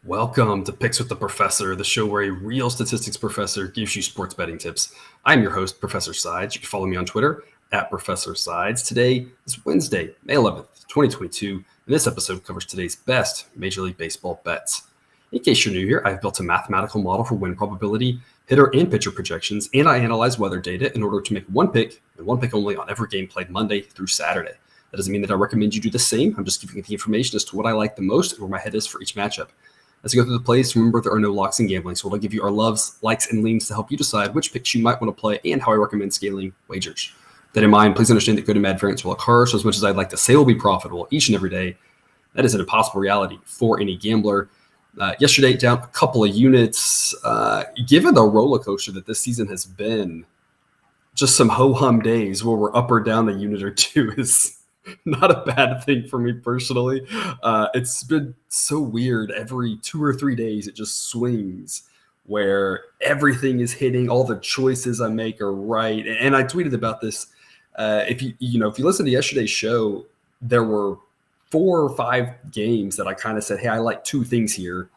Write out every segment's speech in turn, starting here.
Welcome to Picks with the Professor, the show where a real statistics professor gives you sports betting tips. I'm your host, Professor Sides. You can follow me on Twitter at Professor Sides. Today is Wednesday, May 11th, 2022, and this episode covers today's best Major League Baseball bets. In case you're new here, I've built a mathematical model for win probability, hitter and pitcher projections, and I analyze weather data in order to make one pick and one pick only on every game played Monday through Saturday. That doesn't mean that I recommend you do the same. I'm just giving you the information as to what I like the most and where my head is for each matchup. As we go through the plays, remember there are no locks in gambling, so we'll give you our loves, likes, and leans to help you decide which picks you might want to play and how I recommend scaling wagers. With that in mind, please understand that good and bad variance will occur, so as much as I'd like to say we'll be profitable each and every day, that is an impossible reality for any gambler. Yesterday, down a couple of units. Given the roller coaster that this season has been, just some ho-hum days where we're up or down a unit or two is not a bad thing for me personally. It's been so weird. Every 2 or 3 days, it just swings where everything is hitting. All the choices I make are right. And I tweeted about this. If you listen to yesterday's show, there were 4 or 5 games that I kind of said, hey, I like 2 things here.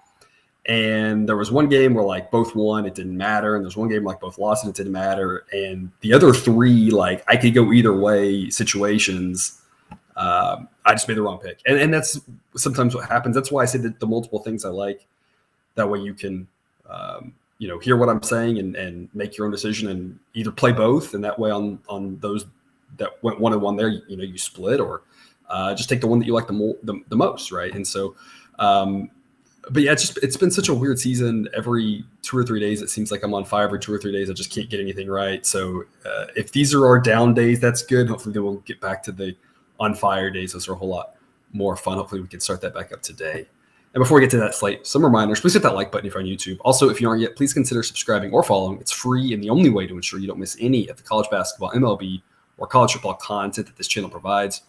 And there was one game where like both won, it didn't matter. And there's one game like both lost and it didn't matter. And the other 3, like I could go either way situations. I just made the wrong pick. And that's sometimes what happens. That's why I said that the multiple things I like. That way you can, hear what I'm saying and make your own decision and either play both. And that way on those that went 1 and 1 there, you split or just take the one that you like the most, right? And so, but yeah, it's been such a weird season. Every 2 or 3 days, it seems like I'm on fire. Every 2 or 3 days, I just can't get anything right. So if these are our down days, that's good. Hopefully then we'll get back to the on fire days. Those are a whole lot more fun. Hopefully we can start that back up today. And before we get to that slate, some reminders. Please hit that like button if you're on YouTube. Also, if you aren't yet, please consider subscribing or following. It's free and the only way to ensure you don't miss any of the college basketball, MLB, or college football content that this channel provides.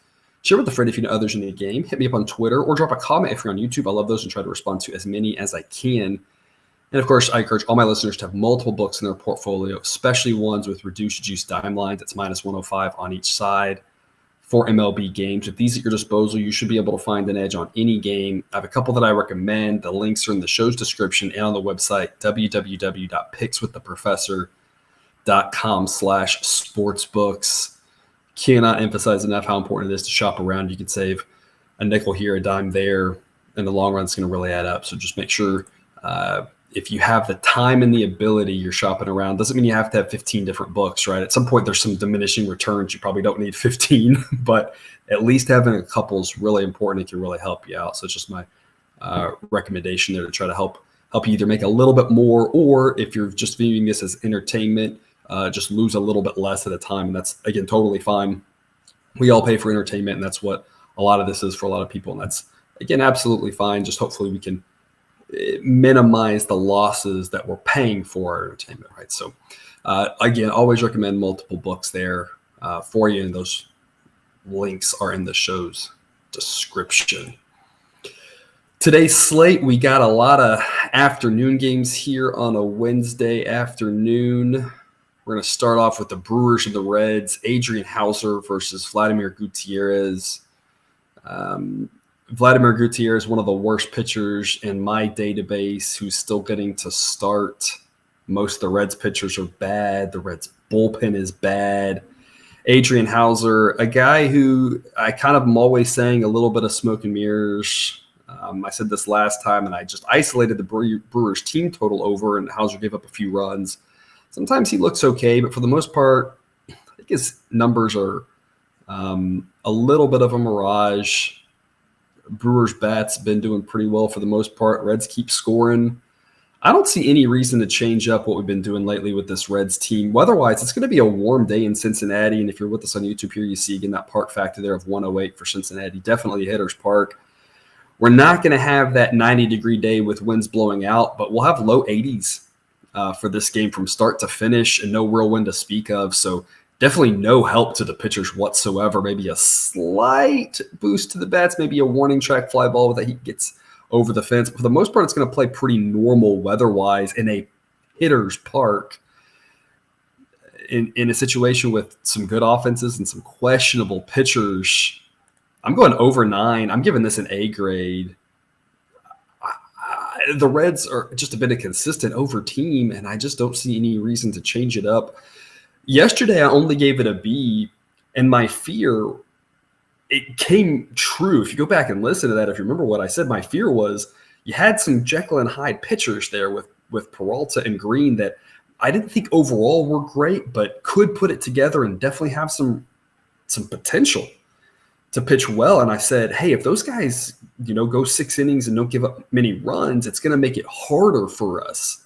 Share with a friend if you know others in the game. Hit me up on Twitter or drop a comment if you're on YouTube. I love those and try to respond to as many as I can. And of course, I encourage all my listeners to have multiple books in their portfolio, especially ones with reduced juice dime lines. That's minus 105 on each side. For MLB games. With these at your disposal, you should be able to find an edge on any game. I have a couple that I recommend. The links are in the show's description and on the website, www.pickswiththeprofessor.com/sportsbooks. Cannot emphasize enough how important it is to shop around. You can save a nickel here, a dime there. In the long run, it's going to really add up. So just make sure if you have the time and the ability, you're shopping around. Doesn't mean you have to have 15 different books, right? At some point, there's some diminishing returns. You probably don't need 15, but at least having a couple is really important. It can really help you out. So it's just my recommendation there to try to help you either make a little bit more, or if you're just viewing this as entertainment, just lose a little bit less at a time. And that's, again, totally fine. We all pay for entertainment, and that's what a lot of this is for a lot of people. And that's, again, absolutely fine. Just hopefully we can minimize the losses that we're paying for our entertainment, right? So again, always recommend multiple books there for you, and those links are in the show's description. Today's slate, we got a lot of afternoon games here on a Wednesday afternoon. We're going to start off with the Brewers and the Reds, Adrian Houser versus Vladimir Gutierrez. Vladimir Gutierrez is one of the worst pitchers in my database who's still getting to start. Most of the Reds pitchers are bad. The Reds bullpen is bad. Adrian Houser, a guy who I kind of am always saying a little bit of smoke and mirrors. I said this last time, and I just isolated the Brewers team total over, and Houser gave up a few runs. Sometimes he looks okay, but for the most part, I think his numbers are a little bit of a mirage. Brewers bats been doing pretty well for the most part. Reds keep scoring. I don't see any reason to change up what we've been doing lately with this Reds team. Weather-wise, it's going to be a warm day in Cincinnati, and if you're with us on YouTube here, you see again that park factor there of 108 for Cincinnati. Definitely a hitter's park. We're not going to have that 90-degree day with winds blowing out, but we'll have low 80s for this game from start to finish, and no real wind to speak of. So definitely no help to the pitchers whatsoever. Maybe a slight boost to the bats, maybe a warning track fly ball that he gets over the fence. But for the most part, it's going to play pretty normal weather-wise in a hitter's park in a situation with some good offenses and some questionable pitchers. I'm going over 9. I'm giving this an A grade. The Reds are just a bit of consistent over team, and I just don't see any reason to change it up. Yesterday, I only gave it a B, and my fear, it came true. If you go back and listen to that, if you remember what I said, my fear was you had some Jekyll and Hyde pitchers there with Peralta and Green that I didn't think overall were great, but could put it together and definitely have some potential to pitch well. And I said, hey, if those guys, go 6 innings and don't give up many runs, it's going to make it harder for us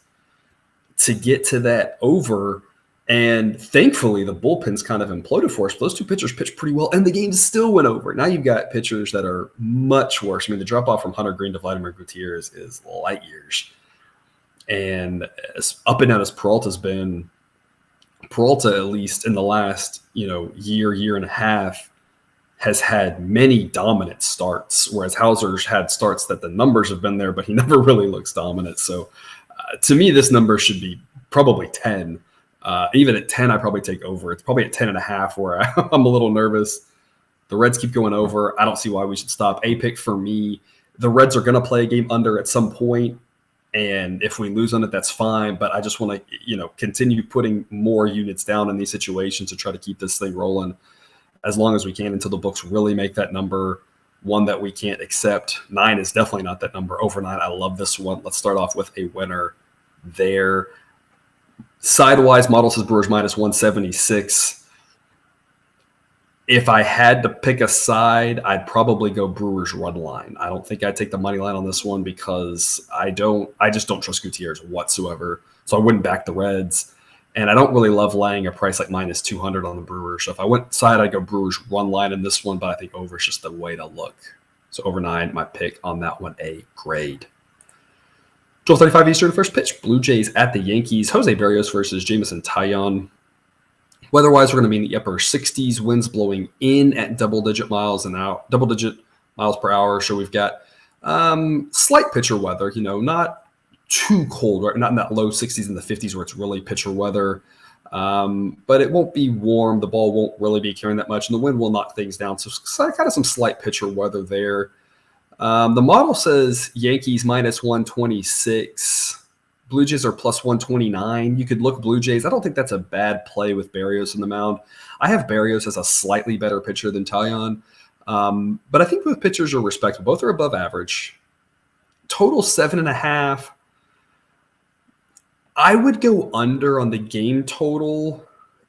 to get to that over. And thankfully, the bullpen's kind of imploded for us. But those 2 pitchers pitched pretty well, and the game still went over. Now you've got pitchers that are much worse. I mean, the drop-off from Hunter Green to Vladimir Gutierrez is light years. And as up and down as Peralta's been, Peralta, at least in the last year and a half, has had many dominant starts, whereas Hauser's had starts that the numbers have been there, but he never really looks dominant. So to me, this number should be probably 10. Even at 10, I probably take over. It's probably at 10.5 where I'm a little nervous. The Reds keep going over. I don't see why we should stop. A pick for me. The Reds are going to play a game under at some point, and if we lose on it, that's fine. But I just want to, continue putting more units down in these situations to try to keep this thing rolling as long as we can until the books really make that number one that we can't accept. 9 is definitely not that number. Over 9, I love this one. Let's start off with a winner there. Sidewise, model says Brewers minus 176. If I had to pick a side, I'd probably go Brewers run line. I don't think I'd take the money line on this one because I just don't trust Gutierrez whatsoever. So I wouldn't back the Reds. And I don't really love laying a price like minus 200 on the Brewers. So if I went side, I'd go Brewers run line in this one, but I think over is just the way to look. So over 9, my pick on that one, a grade. 12:35 Eastern, first pitch. Blue Jays at the Yankees. Jose Berrios versus Jameson Taillon. Weather-wise, we're going to be in the upper 60s. Winds blowing in at double-digit miles per hour. So we've got slight pitcher weather. Not too cold, right? Not in that low 60s and the 50s where it's really pitcher weather. But it won't be warm. The ball won't really be carrying that much, and the wind will knock things down. So kind of some slight pitcher weather there. The model says Yankees minus 126. Blue Jays are plus 129. You could look Blue Jays. I don't think that's a bad play with Berrios in the mound. I have Berrios as a slightly better pitcher than Taillon. But I think both pitchers are respectable. Both are above average. Total 7.5. I would go under on the game total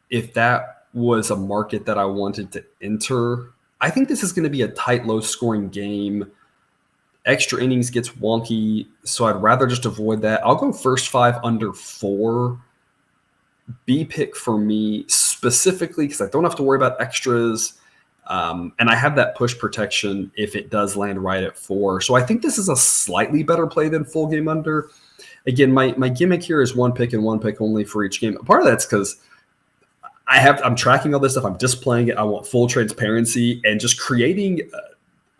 if that was a market that I wanted to enter. I think this is going to be a tight, low-scoring game. Extra innings gets wonky, so I'd rather just avoid that. I'll go first 5 under 4. B pick for me specifically because I don't have to worry about extras. And I have that push protection if it does land right at 4. So I think this is a slightly better play than full game under. Again, my gimmick here is 1 pick and 1 pick only for each game. Part of that's because I'm tracking all this stuff. I'm displaying it. I want full transparency and just creating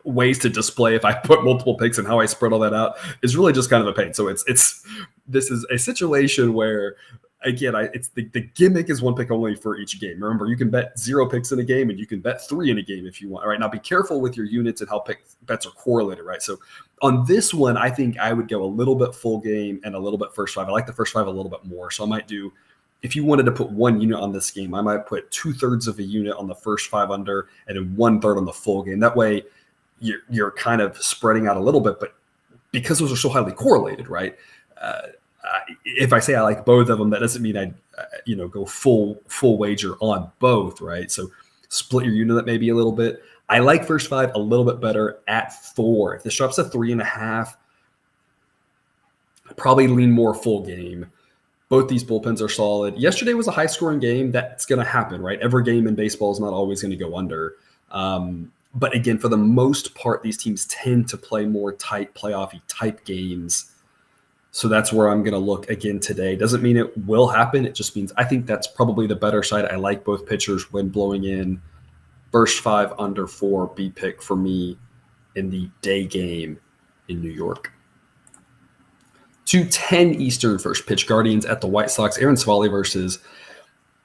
ways to display if I put multiple picks and how I spread all that out is really just kind of a pain. So this is a situation where, again, it's the gimmick is 1 pick only for each game. Remember, you can bet 0 picks in a game and you can bet 3 in a game if you want. All right, now be careful with your units and how bets are correlated, right? So on this one, I think I would go a little bit full game and a little bit first 5. I like the first 5 a little bit more. So I might do, if you wanted to put 1 unit on this game, I might put 2/3 of a unit on the first 5 under and then 1/3 on the full game. That way you're kind of spreading out a little bit, but because those are so highly correlated, right? If I say I like both of them, that doesn't mean I'd go full wager on both, right? So split your unit maybe a little bit. I like first 5 a little bit better at 4. If this drops to 3.5, I'd probably lean more full game. Both these bullpens are solid. Yesterday was a high-scoring game. That's going to happen, right? Every game in baseball is not always going to go under. But again, for the most part, these teams tend to play more tight, playoff-y type games. So that's where I'm going to look again today. Doesn't mean it will happen. It just means I think that's probably the better side. I like both pitchers when blowing in. First 5 under 4, B pick for me in the day game in New York. 2:10 Eastern, first pitch. Guardians at the White Sox. Aaron Svali versus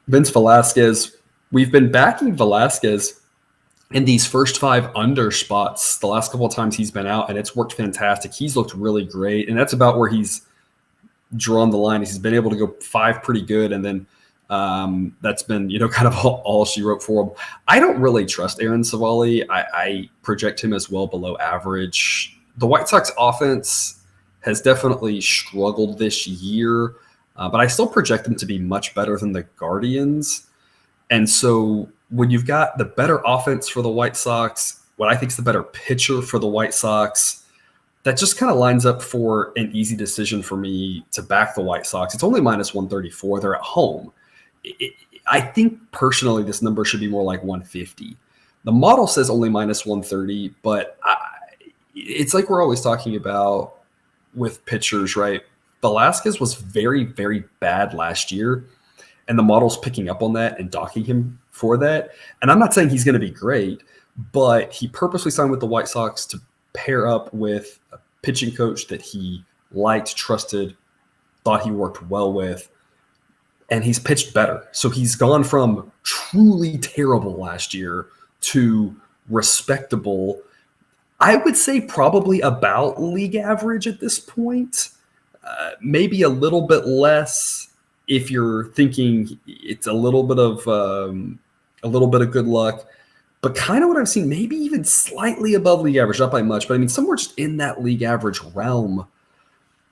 Vince Velasquez. We've been backing Velasquez in these first 5 under spots the last couple of times he's been out, and it's worked fantastic. He's looked really great, and that's about where he's drawn the line. He's been able to go 5 pretty good, and then that's been, kind of all she wrote for him. I don't really trust Aaron Savali. I project him as well below average. The White Sox offense has definitely struggled this year, but I still project them to be much better than the Guardians. And so when you've got the better offense for the White Sox, what I think is the better pitcher for the White Sox, that just kind of lines up for an easy decision for me to back the White Sox. It's only minus 134. They're at home. I think personally this number should be more like 150. The model says only minus 130, but it's like we're always talking about with pitchers, right? Velasquez was very, very bad last year, and the model's picking up on that and docking him for that. And I'm not saying he's going to be great, but he purposely signed with the White Sox to pair up with a pitching coach that he liked, trusted, thought he worked well with, and he's pitched better. So he's gone from truly terrible last year to respectable. I would say probably about league average at this point, maybe a little bit less if you're thinking it's a little bit of good luck, but kind of what I've seen, maybe even slightly above league average, not by much, but I mean somewhere just in that league average realm.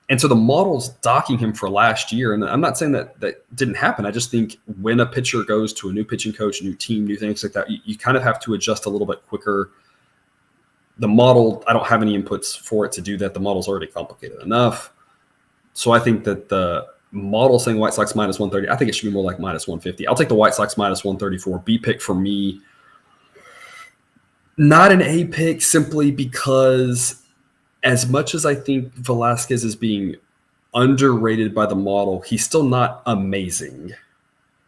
And so the model's docking him for last year, and I'm not saying that didn't happen. I just think when a pitcher goes to a new pitching coach, new team, new things like that, you kind of have to adjust a little bit quicker. The model, I don't have any inputs for it to do that. The model's already complicated enough. So I think that the model saying White Sox minus 130, I think it should be more like minus 150. I'll take the White Sox minus 134. B pick for me. Not an A pick simply because as much as I think Velasquez is being underrated by the model, he's still not amazing,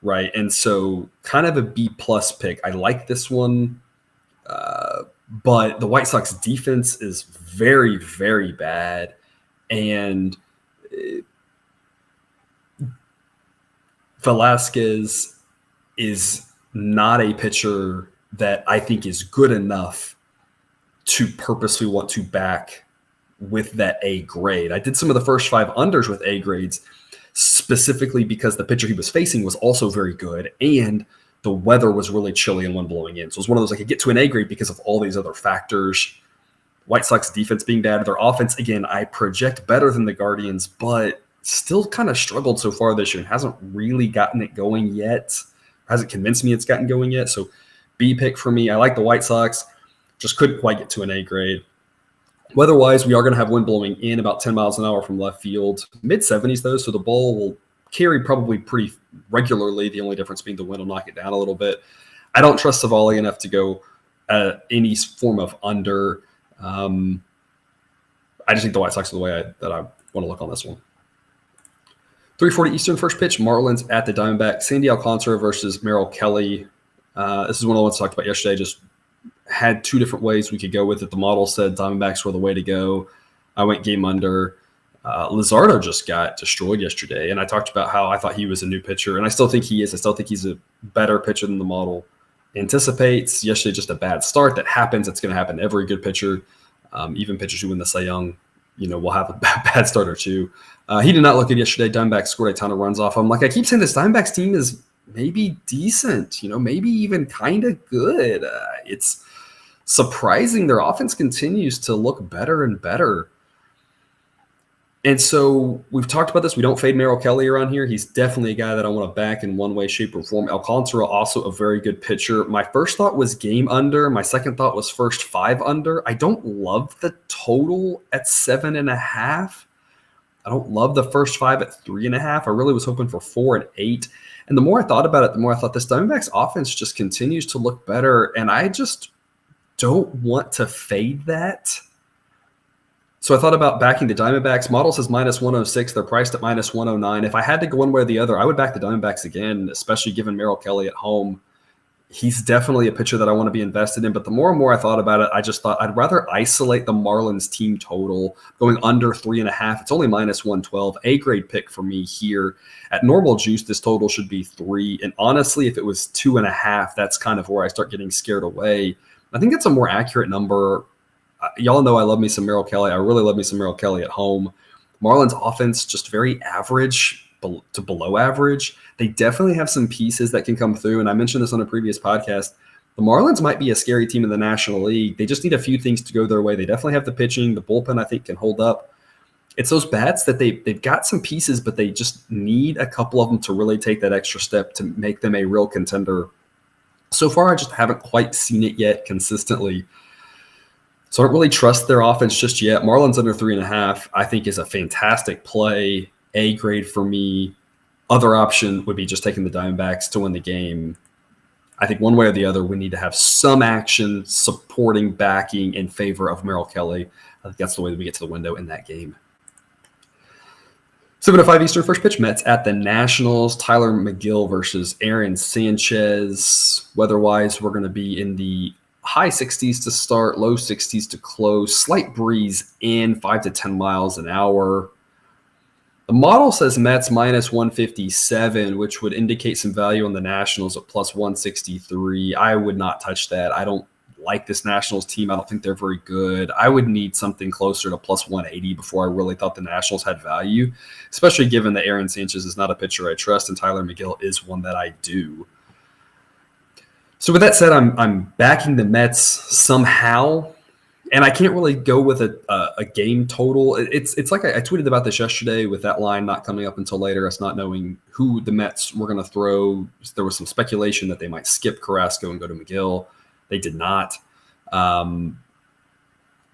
right? And so kind of a B plus pick. I like this one, but the White Sox defense is very, very bad. And Velasquez is not a pitcher that I think is good enough to purposely want to back with that A grade. I did some of the first 5 unders with A grades specifically because the pitcher he was facing was also very good and the weather was really chilly and wind blowing in. So it was one of those I could get to an A grade because of all these other factors. White Sox defense being bad, their offense, again, I project better than the Guardians, but still kind of struggled so far this year and hasn't really gotten it going yet. Hasn't convinced me it's gotten going yet. So B pick for me. I like the White Sox, just couldn't quite get to an A grade. Weather-wise, we are going to have wind blowing in about 10 miles an hour from left field. Mid-70s, though, so the ball will carry probably pretty regularly. The only difference being the wind will knock it down a little bit. I don't trust Savali enough to go any form of under. I just think the White Sox are the way that I want to look on this one. 3:40 Eastern, first pitch, Marlins at the Diamondbacks. Sandy Alcantara versus Merrill Kelly. This is one of the ones I talked about yesterday. Just had 2 different ways we could go with it. The model said Diamondbacks were the way to go. I went game under. Luzardo just got destroyed yesterday, and I talked about how I thought he was a new pitcher, and I still think he is. I still think he's a better pitcher than the model anticipates. Yesterday, just a bad start. That happens. It's going to happen to every good pitcher. Even pitchers who win the Cy Young, will have a bad start or two. He did not look good yesterday. Diamondbacks scored a ton of runs off him. Like I keep saying, this Diamondbacks team is maybe decent, maybe even kind of good. It's surprising their offense continues to look better and better. And so we've talked about this. We don't fade Merrill Kelly around here. He's definitely a guy that I want to back in one way, shape, or form. Alcantara, also a very good pitcher. My first thought was game under. My second thought was first 5 under. I don't love the total at 7.5. I don't love the first 5 at 3.5. I really was hoping for 4 and 8. And the more I thought about it, the more I thought this Diamondbacks offense just continues to look better. And I just don't want to fade that. So I thought about backing the Diamondbacks. Model says minus 106. They're priced at minus 109. If I had to go one way or the other, I would back the Diamondbacks again, especially given Merrill Kelly at home. He's definitely a pitcher that I want to be invested in. But the more and more I thought about it, I just thought I'd rather isolate the Marlins team total going under 3.5. It's only minus 112. A grade pick for me here. At normal juice, this total should be 3. And honestly, if it was 2.5, that's kind of where I start getting scared away. I think that's a more accurate number. Y'all know I love me some Merrill Kelly. I really love me some Merrill Kelly at home. Marlins offense just very average to below average. They definitely have some pieces that can come through. And I mentioned this on a previous podcast. The Marlins might be a scary team in the National League. They just need a few things to go their way. They definitely have the pitching. The bullpen, I think, can hold up. It's those bats that they've got some pieces, but they just need a couple of them to really take that extra step to make them a real contender. So far, I just haven't quite seen it yet consistently. So I don't really trust their offense just yet. Marlins under 3.5, I think, is a fantastic play. A grade for me. Other option would be just taking the Diamondbacks to win the game. I think one way or the other, we need to have some action supporting, backing in favor of Merrill Kelly. I think that's the way that we get to the window in that game. 7:05 Eastern, first pitch, Mets at the Nationals. Tyler McGill versus Aaron Sanchez. Weather-wise, we're going to be in the high 60s to start, low 60s to close. Slight breeze in 5 to 10 miles an hour. The model says Mets minus 157, which would indicate some value on the Nationals at plus 163. I would not touch that. I don't like this Nationals team. I don't think they're very good. I would need something closer to plus 180 before I really thought the Nationals had value, especially given that Aaron Sanchez is not a pitcher I trust and Tyler McGill is one that I do. So with that said, I'm backing the Mets somehow, and I can't really go with a game total. It's like I tweeted about this yesterday with that line not coming up until later, us not knowing who the Mets were going to throw. There was some speculation that they might skip Carrasco and go to McGill. They did not. And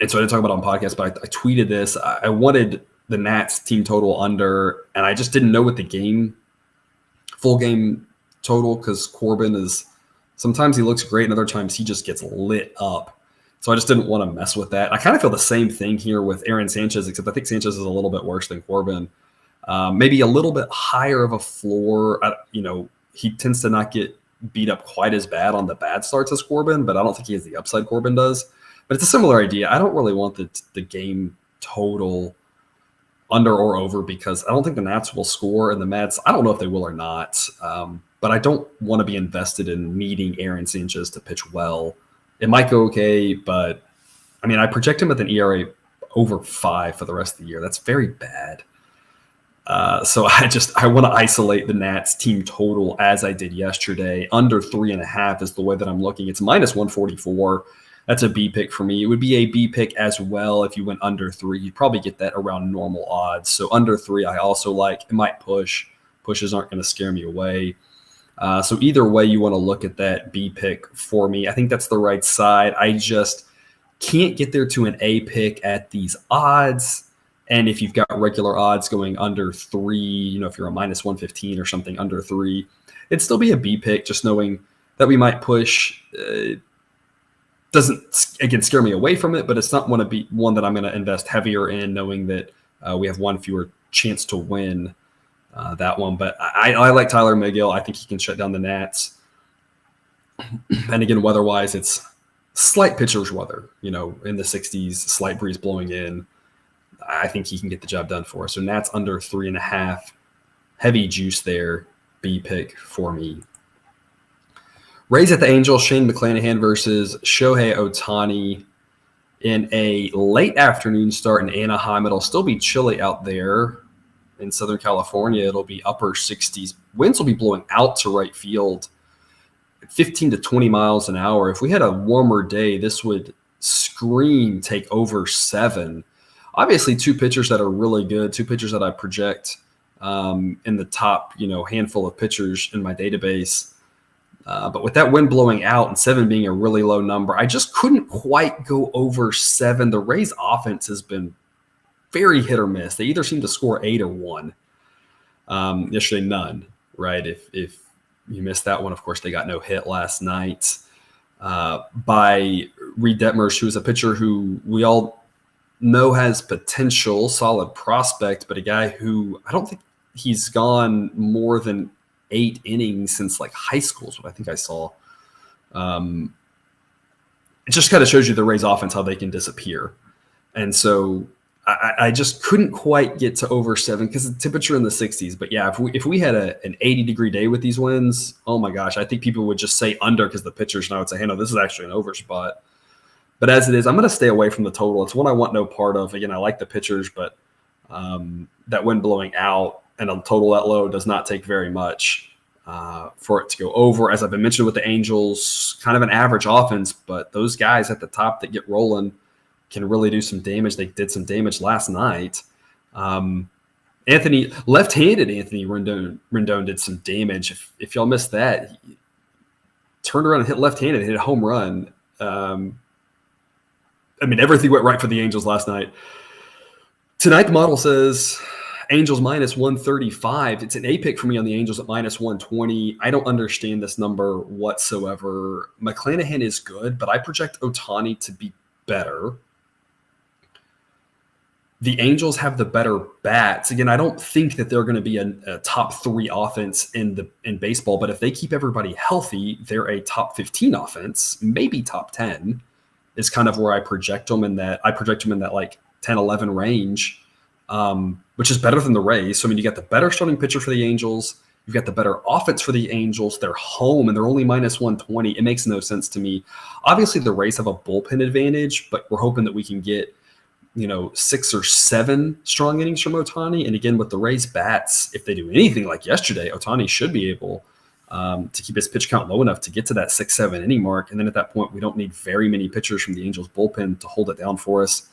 so I didn't talk about it on podcast, but I tweeted this. I wanted the Nats team total under, and I just didn't know what the full game total, because Corbin is – sometimes he looks great and other times he just gets lit up. So I just didn't want to mess with that. I kind of feel the same thing here with Aaron Sanchez, except I think Sanchez is a little bit worse than Corbin. Maybe a little bit higher of a floor. He tends to not get beat up quite as bad on the bad starts as Corbin, but I don't think he has the upside Corbin does. But it's a similar idea. I don't really want the game total under or over, because I don't think the Nats will score, and the Mets, I don't know if they will or not. But I don't want to be invested in needing Aaron Sanchez to pitch well. It might go okay, but I mean, I project him with an ERA over 5 for the rest of the year. That's very bad. So I want to isolate the Nats team total as I did yesterday. Under 3.5 is the way that I'm looking. It's minus 144. That's a B pick for me. It would be a B pick as well if you went under 3. You'd probably get that around normal odds. So under 3, I also like. It might push. Pushes aren't going to scare me away. So either way you want to look at that B pick for me. I think that's the right side. I just can't get there to an A pick at these odds. And if you've got regular odds going under 3, if you're a minus 115 or something under 3, it'd still be a B pick, just knowing that we might push. Doesn't, again, scare me away from it, but it's not want to be one that I'm going to invest heavier in, knowing that we have one fewer chance to win that one. But I like Tyler McGill. I think he can shut down the Nats. And again, weather-wise, it's slight pitcher's weather, in the 60s, slight breeze blowing in. I think he can get the job done for us. So Nats under 3.5, heavy juice there, B pick for me. Rays at the Angels, Shane McClanahan versus Shohei Ohtani in a late afternoon start in Anaheim. It'll still be chilly out there in Southern California. It'll be upper 60s. Winds will be blowing out to right field at 15 to 20 miles an hour. If we had a warmer day, this would scream take over 7. Obviously, 2 pitchers that are really good, 2 pitchers that I project in the top, handful of pitchers in my database. But with that wind blowing out and 7 being a really low number, I just couldn't quite go over 7. The Rays' offense has been very hit or miss. They either seem to score 8 or 1. Yesterday, none, right? If you missed that one, of course, they got no hit last night by Reed Detmers, who is a pitcher who we all know has potential, solid prospect, but a guy who I don't think he's gone more than 8 innings since like high school is what I think I saw. It just kind of shows you the Rays offense, how they can disappear. And so I just couldn't quite get to over 7 because the temperature in the 60s. But yeah, if we had an 80-degree day with these winds, oh my gosh, I think people would just say under because the pitchers now would say, hey, no, this is actually an over spot. But as it is, I'm going to stay away from the total. It's one I want no part of. Again, I like the pitchers, but that wind blowing out and a total that low does not take very much for it to go over. As I've been mentioning with the Angels, kind of an average offense, but those guys at the top that get rolling can really do some damage. They did some damage last night. Left-handed Anthony Rendon did some damage. If y'all missed that, he turned around and hit left-handed, hit a home run. Everything went right for the Angels last night. Tonight, the model says Angels minus 135. It's an A pick for me on the Angels at minus 120. I don't understand this number whatsoever. McClanahan is good, but I project Ohtani to be better. The Angels have the better bats. Again, I don't think that they're going to be a top 3 offense in baseball, but if they keep everybody healthy, they're a top 15 offense, maybe top 10 is kind of where I project them in that. I project them in that like 10, 11 range, which is better than the Rays. So, you got the better starting pitcher for the Angels. You've got the better offense for the Angels. They're home, and they're only minus 120. It makes no sense to me. Obviously, the Rays have a bullpen advantage, but we're hoping that we can get 6 or 7 strong innings from Ohtani. And again, with the Rays bats, if they do anything like yesterday, Ohtani should be able to keep his pitch count low enough to get to that 6-7 inning mark. And then at that point, we don't need very many pitchers from the Angels bullpen to hold it down for us.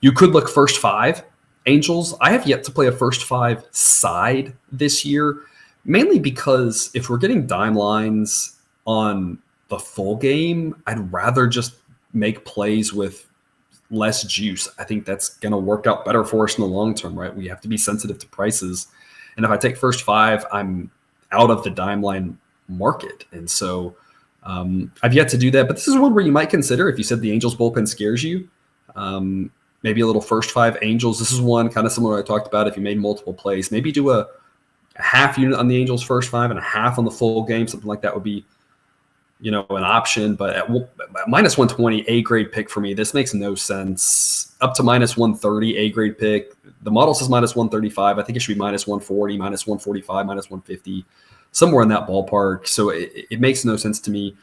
You could look first 5 Angels. I have yet to play a first 5 side this year, mainly because if we're getting dime lines on the full game, I'd rather just make plays with less juice. I think that's going to work out better for us in the long term, right? We have to be sensitive to prices. And if I take first 5, I'm out of the dime line market. And so I've yet to do that. But this is one where you might consider, if you said the Angels bullpen scares you, maybe a little first 5 Angels. This is one kind of similar I talked about. If you made multiple plays, maybe do a half unit on the Angels first 5 and a half on the full game. Something like that would be an option, but at minus 120, A grade pick for me. This makes no sense. Up to minus 130, A grade pick. The model says minus 135. I think it should be minus 140, minus 145, minus 150, somewhere in that ballpark. So it makes no sense to me.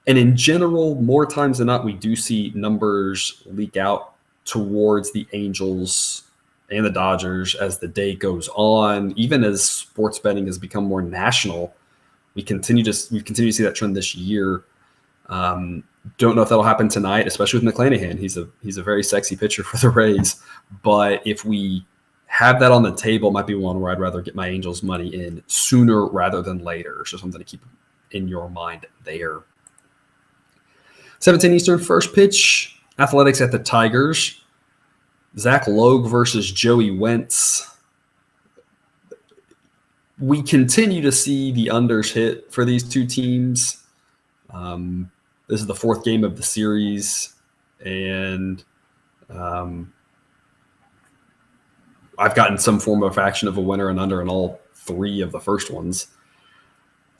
And in general, more times than not, we do see numbers leak out towards the Angels and the Dodgers as the day goes on. Even as sports betting has become more national, we continue to see that trend this year. Don't know if that'll happen tonight, especially with McClanahan. He's a very sexy pitcher for the Rays. But if we have that on the table, it might be one where I'd rather get my Angels money in sooner rather than later. So something to keep in your mind there. 17 Eastern, first pitch. Athletics at the Tigers. Zach Logue versus Joey Wentz. We continue to see the unders hit for these two teams. This is the 4th game of the series, and I've gotten some form of action of a winner and under in all 3 of the first ones.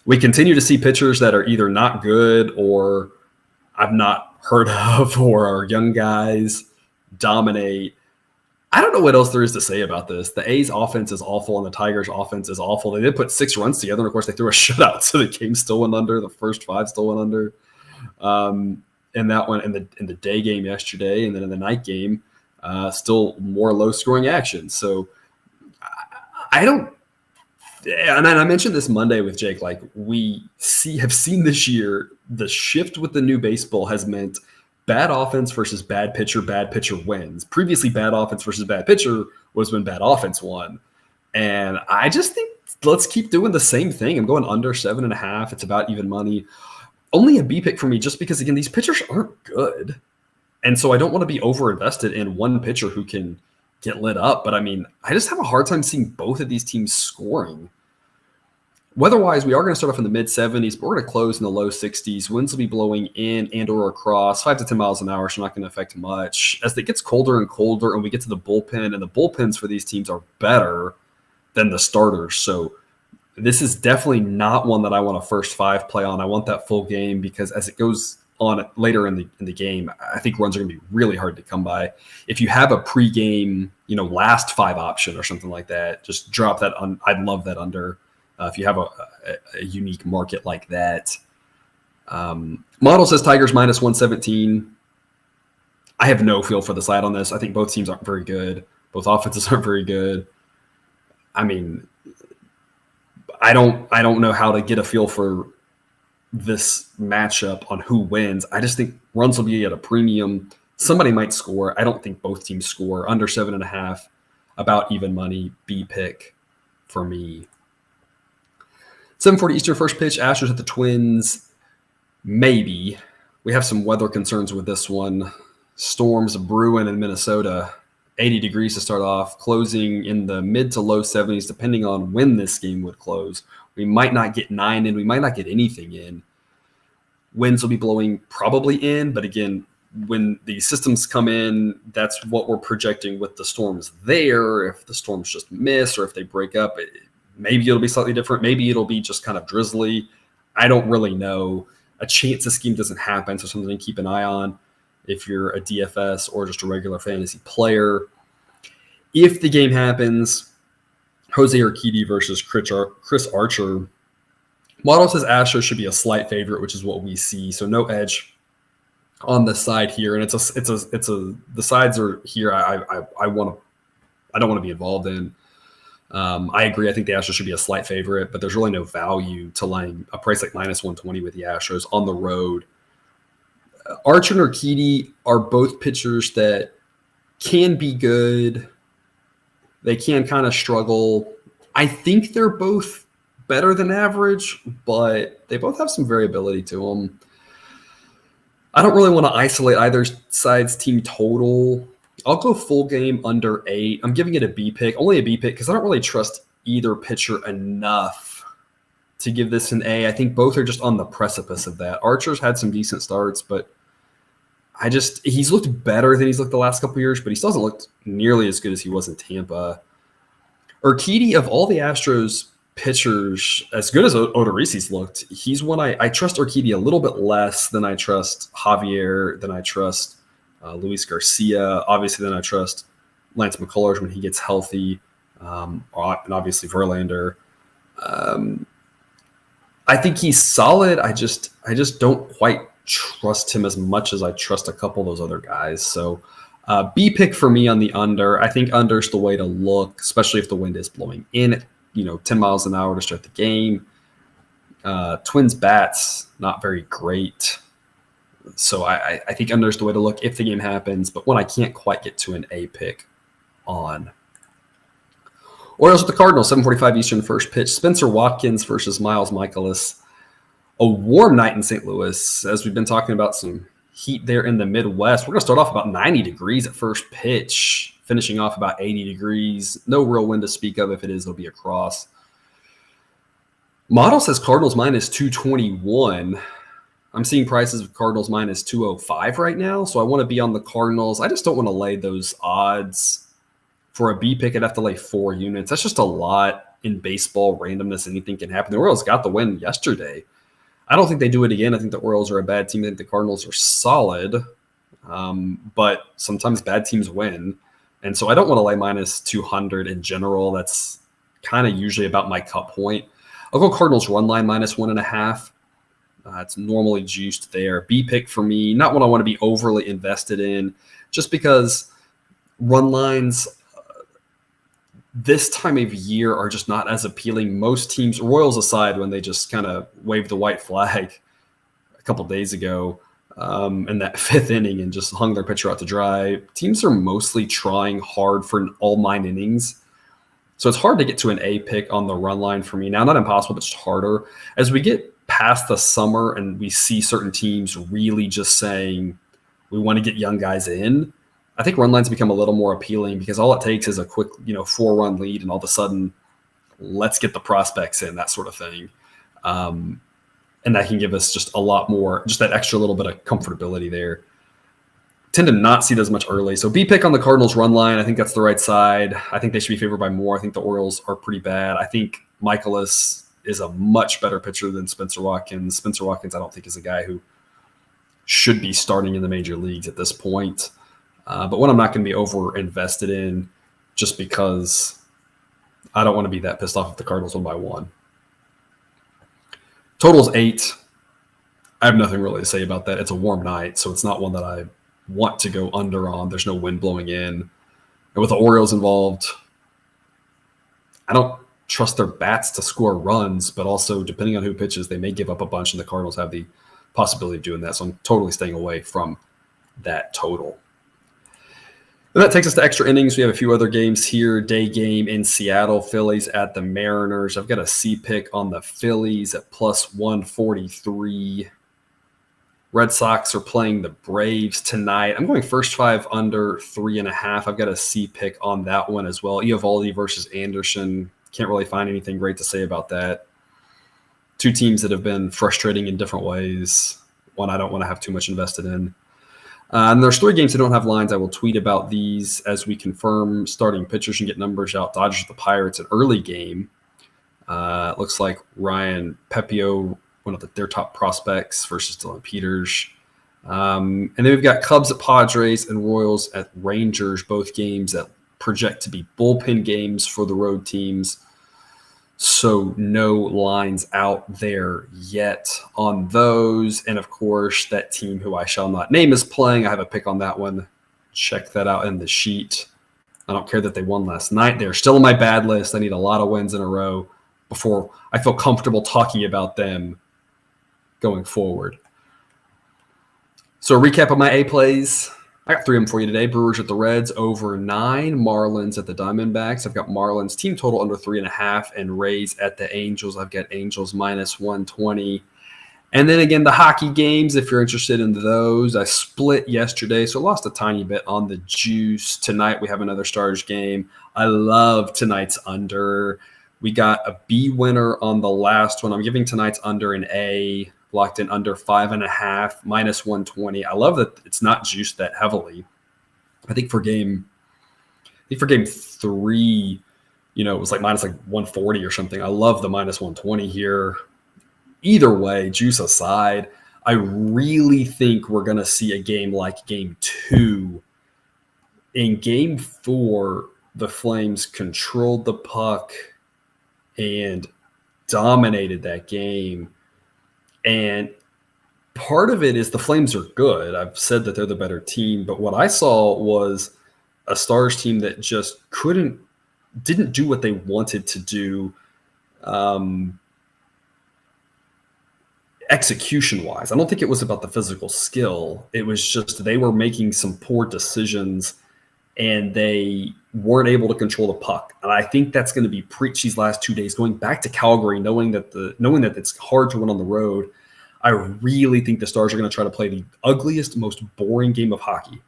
We continue to see pitchers that are either not good or I've not heard of or are young guys dominate. I don't know what else there is to say about this. The A's offense is awful and the Tigers offense is awful. They did put 6 runs together, and of course they threw a shutout, so the game still went under. The first 5 still went under. And that one in the day game yesterday, and then in the night game, still more low-scoring action. So I don't. And I mentioned this Monday with Jake. Like have seen this year, the shift with the new baseball has meant bad offense versus bad pitcher wins. Previously, bad offense versus bad pitcher was when bad offense won. And I just think let's keep doing the same thing. I'm going under 7.5. It's about even money. Only a B pick for me just because, again, these pitchers aren't good. And so I don't want to be over-invested in one pitcher who can get lit up. But, I just have a hard time seeing both of these teams scoring. Weather-wise, we are going to start off in the mid-70s, but we're going to close in the low 60s. Winds will be blowing in and or across 5 to 10 miles an hour, so not going to affect much. As it gets colder and colder and we get to the bullpen, and the bullpens for these teams are better than the starters. So this is definitely not one that I want a first 5 play on. I want that full game because as it goes on later in the game, I think runs are going to be really hard to come by. If you have a pregame, last 5 option or something like that, just drop that. I'd love that under. If you have a unique market like that. Model says Tigers minus 117. I have no feel for the side on this. I think both teams aren't very good. Both offenses aren't very good. I mean, I don't know how to get a feel for this matchup on who wins. I just think runs will be at a premium. Somebody might score. I don't think both teams score. Under 7.5, about even money. B pick for me. 7:40 Eastern first pitch. Astros at the Twins. Maybe. We have some weather concerns with this one. Storms brewing in Minnesota. 80 degrees to start off, closing in the mid to low 70s, depending on when this game would close. We might not get 9 in. We might not get anything in. Winds will be blowing probably in, but again, when the systems come in, that's what we're projecting with the storms there. If the storms just miss or if they break up, maybe it'll be slightly different. Maybe it'll be just kind of drizzly. I don't really know. A chance this game doesn't happen, so something to keep an eye on if you're a DFS or just a regular fantasy player. If the game happens, Jose Urquidy versus Chris Archer. Model says Astros should be a slight favorite, which is what we see. So no edge on the side here, and the sides are here. I don't want to be involved in. I agree. I think the Astros should be a slight favorite, but there's really no value to laying a price like -120 with the Astros on the road. Archer and Urquidy are both pitchers that can be good. They can kind of struggle. I think they're both better than average, but they both have some variability to them. I don't really want to isolate either side's team total. I'll go full game under 8. I'm giving it a B pick, only a B pick, because I don't really trust either pitcher enough to give this an A. I think both are just on the precipice of that. Archer's had some decent starts, but he's looked better than he's looked the last couple of years, but he still hasn't looked nearly as good as he was in Tampa. Urquidy, of all the Astros pitchers, as good as Odorizzi's looked, he's one I trust Urquidy a little bit less than I trust Javier, than I trust Luis Garcia, obviously than I trust Lance McCullers when he gets healthy, and obviously Verlander. I think he's solid. I just don't quite trust him as much as I trust a couple of those other guys. So B pick for me on the under. I think under's the way to look, especially if the wind is blowing in at 10 miles an hour to start the game. Twins bats, not very great. So I think under's the way to look if the game happens, but one I can't quite get to an A pick on. Orioles with the Cardinals, 7:45 Eastern first pitch. Spencer Watkins versus Miles Mikolas. A warm night in St. Louis, as we've been talking about some heat there in the Midwest. We're going to start off about 90 degrees at first pitch, finishing off about 80 degrees. No real wind to speak of. If it is, it'll be across. Model says Cardinals -221. I'm seeing prices of Cardinals -205 right now, so I want to be on the Cardinals. I just don't want to lay those odds. For a B pick, I'd have to lay 4 units. That's just a lot in baseball. Randomness, anything can happen. The Orioles got the win yesterday. I don't think they do it again. I think the Orioles are a bad team. I think the Cardinals are solid, but sometimes bad teams win. And so I don't want to lay -200 in general. That's kind of usually about my cut point. I'll go Cardinals run line -1.5. It's normally juiced there. B pick for me, not one I want to be overly invested in, just because run lines this time of year are just not as appealing. Most teams, Royals aside, when they just kind of waved the white flag a couple days ago in that 5th inning and just hung their pitcher out to dry, teams are mostly trying hard for all 9 innings. So it's hard to get to an A pick on the run line for me. Now, not impossible, but just harder. As we get past the summer and we see certain teams really just saying, we want to get young guys in, I think run lines become a little more appealing because all it takes is a quick, 4-run lead, and all of a sudden, let's get the prospects in, that sort of thing. And that can give us just a lot more, just that extra little bit of comfortability there. Tend to not see those much early. So B pick on the Cardinals run line. I think that's the right side. I think they should be favored by more. I think the Orioles are pretty bad. I think Mikolas is a much better pitcher than Spencer Watkins. Spencer Watkins, I don't think, is a guy who should be starting in the major leagues at this point. But one I'm not going to be over invested in just because I don't want to be that pissed off if the Cardinals win by 1. Total's 8. I have nothing really to say about that. It's a warm night, so it's not one that I want to go under on. There's no wind blowing in. And with the Orioles involved, I don't trust their bats to score runs, but also depending on who pitches, they may give up a bunch, and the Cardinals have the possibility of doing that. So I'm totally staying away from that total. And that takes us to extra innings. We have a few other games here. Day game in Seattle, Phillies at the Mariners. I've got a C pick on the Phillies at plus 143. Red Sox are playing the Braves tonight. I'm going first five under 3.5. I've got a C pick on that one as well. Eovaldi versus Anderson. Can't really find anything great to say about that. Two teams that have been frustrating in different ways. One I don't want to have too much invested in. And there's 3 games that don't have lines. I will tweet about these as we confirm starting pitchers and get numbers out. Dodgers at the Pirates, an early game. It looks like Ryan Pepio, one of their top prospects, versus Dylan Peters. And then we've got Cubs at Padres and Royals at Rangers, both games that project to be bullpen games for the road teams. So no lines out there yet on those. And of course, that team who I shall not name is playing. I have a pick on that one. Check that out in the sheet. I don't care that they won last night. They're still on my bad list. I need a lot of wins in a row before I feel comfortable talking about them going forward. So a recap of my A plays. I got 3 of them for you today. Brewers at the Reds, over 9. Marlins at the Diamondbacks. I've got Marlins team total under 3.5, and Rays at the Angels. I've got Angels minus 120. And then again, the hockey games, if you're interested in those. I split yesterday, so lost a tiny bit on the juice. Tonight we have another Stars game. I love tonight's under. We got a B winner on the last one. I'm giving tonight's under an A. Locked in under 5.5, minus 120. I love that it's not juiced that heavily. I think for game 3, it was like minus 140 or something. I love the minus 120 here. Either way, juice aside, I really think we're going to see a game like game 2. In game 4, the Flames controlled the puck and dominated that game. And part of it is the Flames are good. I've said that they're the better team, but what I saw was a Stars team that just didn't do what they wanted to do execution-wise. I don't think it was about the physical skill. It was just they were making some poor decisions, and they weren't able to control the puck. And I think that's going to be preached these last 2 days, going back to Calgary, knowing that it's hard to win on the road. I really think the Stars are going to try to play the ugliest, most boring game of hockey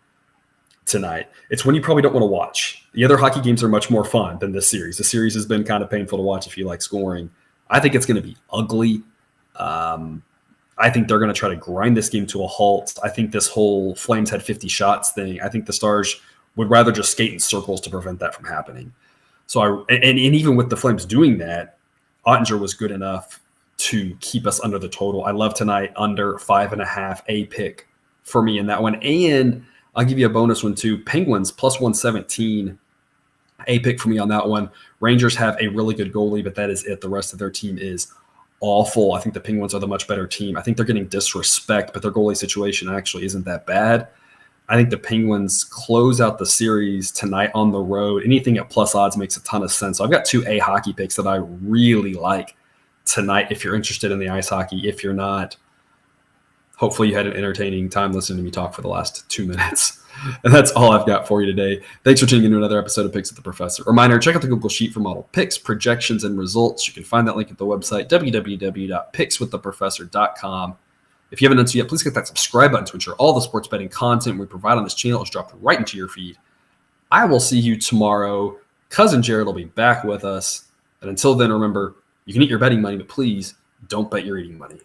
tonight. It's when you probably don't want to watch. The other hockey games are much more fun than this series. The series has been kind of painful to watch if you like scoring. I think it's going to be ugly. I think they're going to try to grind this game to a halt. I think this whole Flames had 50 shots thing, I think the Stars would rather just skate in circles to prevent that from happening. So and even with the Flames doing that, Ottinger was good enough to keep us under the total. I love tonight under 5.5, A pick for me in that one. And I'll give you a bonus one too. Penguins plus 117, A pick for me on that one. Rangers have a really good goalie, but that is it. The rest of their team is awful. I think the Penguins are the much better team. I think they're getting disrespect, but their goalie situation actually isn't that bad. I think the Penguins close out the series tonight on the road. Anything at plus odds makes a ton of sense. So I've got 2 A hockey picks that I really like tonight if you're interested in the ice hockey. If you're not, hopefully you had an entertaining time listening to me talk for the last 2 minutes. And that's all I've got for you today. Thanks for tuning in to another episode of Picks with the Professor. Reminder, check out the Google Sheet for model picks, projections, and results. You can find that link at the website, www.pickswiththeprofessor.com. If you haven't done so yet, please click that subscribe button to ensure all the sports betting content we provide on this channel is dropped right into your feed. I will see you tomorrow. Cousin Jared will be back with us. And until then, remember, you can eat your betting money, but please don't bet your eating money.